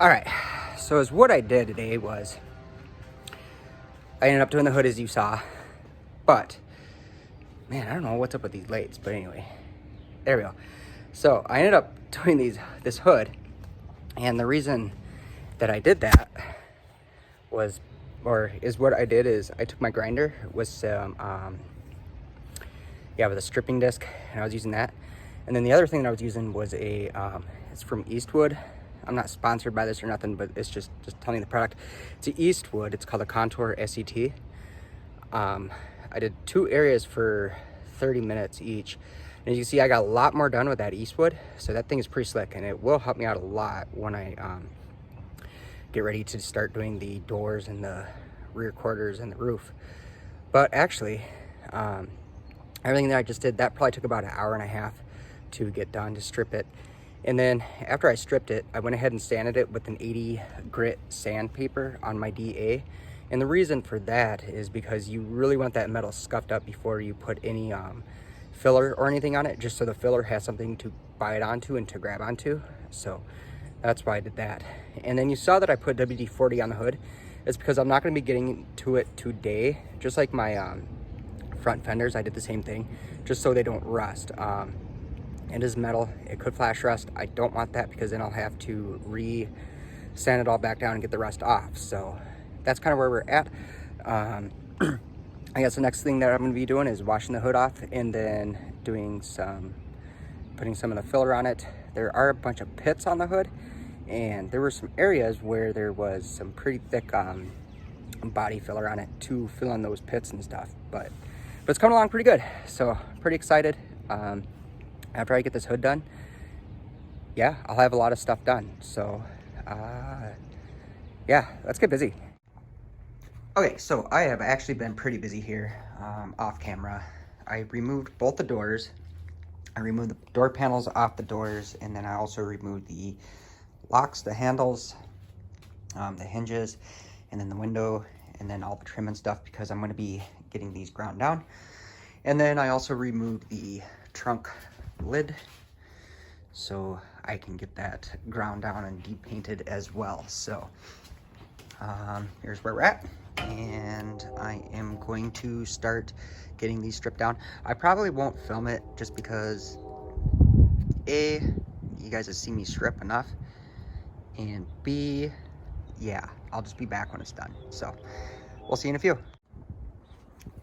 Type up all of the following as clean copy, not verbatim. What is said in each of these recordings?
All right, so as what I did today was I ended up doing the hood as you saw, but man, I don't know what's up with these lights, but anyway, there we go. So I ended up doing this hood, and the reason that I did that was, what I did is I took my grinder with some, with a stripping disc, and I was using that. And then the other thing that I was using was it's from Eastwood. I'm not sponsored by this or nothing, but it's just telling you the product. It's a Eastwood. It's called a Contour SET. I did 2 areas for 30 minutes each. And as you can see, I got a lot more done with that Eastwood. So that thing is pretty slick, and it will help me out a lot when I get ready to start doing the doors and the rear quarters and the roof. But actually, everything that I just did, that probably took about an hour and a half to get done, to strip it. And then after I stripped it, I went ahead and sanded it with an 80 grit sandpaper on my DA. And the reason for that is because you really want that metal scuffed up before you put any filler or anything on it, just so the filler has something to bite onto and to grab onto. So that's why I did that. And then you saw that I put WD-40 on the hood. It's because I'm not going to be getting to it today. Just like my front fenders, I did the same thing, just so they don't rust. It is metal, it could flash rust. I don't want that, because then I'll have to sand it all back down and get the rust off. So that's kind of where we're at. I guess the next thing that I'm going to be doing is washing the hood off, and then putting some of the filler on it. There are a bunch of pits on the hood, and there were some areas where there was some pretty thick body filler on it to fill in those pits and stuff. But it's coming along pretty good, so pretty excited. After I get this hood done, yeah, I'll have a lot of stuff done. So yeah, let's get busy. Okay, so I have actually been pretty busy here off camera. I removed both the doors. I removed the door panels off the doors, and then I also removed the locks, the handles, the hinges, and then the window, and then all the trim and stuff, because I'm going to be getting these ground down. And then I also removed the trunk lid, so I can get that ground down and depainted as well. So here's where we're at, and I am going to start getting these stripped down. I probably won't film it, just because A, you guys have seen me strip enough, and B, yeah, I'll just be back when it's done. So we'll see in a few.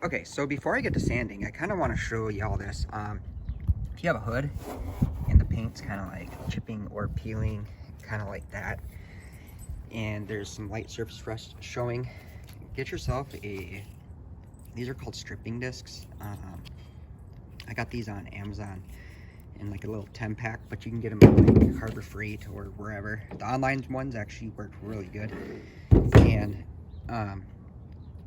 Okay, so before I get to sanding, I kind of want to show y'all this. If you have a hood and the paint's kind of like chipping or peeling, kind of like that, and there's some light surface rust showing, get yourself these are called stripping discs. I got these on Amazon in like a little 10-pack, but you can get them at like Harbor Freight or wherever. The online ones actually worked really good. And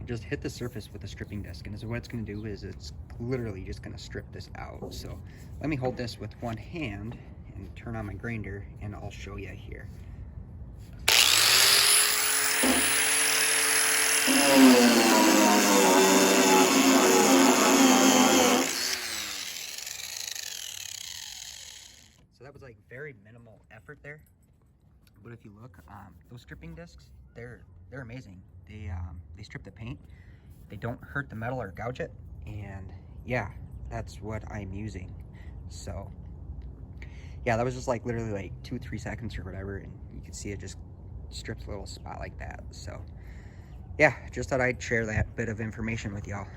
just hit the surface with a stripping disc, and so what it's going to do is it's literally just going to strip this out. So let me hold this with one hand and turn on my grinder, and I'll show you here. So that was like very minimal effort there, but if you look, those stripping discs, they're amazing. They strip the paint, they don't hurt the metal or gouge it, and yeah, that's what I'm using. So yeah, that was just like literally like 2-3 seconds or whatever, and you can see it just strips a little spot like that. So yeah, just thought I'd share that bit of information with y'all.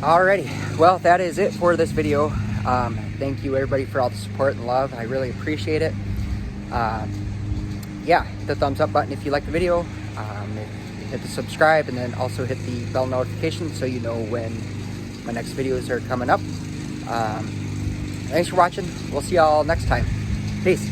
Alrighty, well, that is it for this video. Thank you everybody for all the support and love. I really appreciate it. Yeah, hit the thumbs up button if you like the video. Hit the subscribe, and then also hit the bell notification so you know when my next videos are coming up. Thanks for watching. We'll see y'all next time. Peace.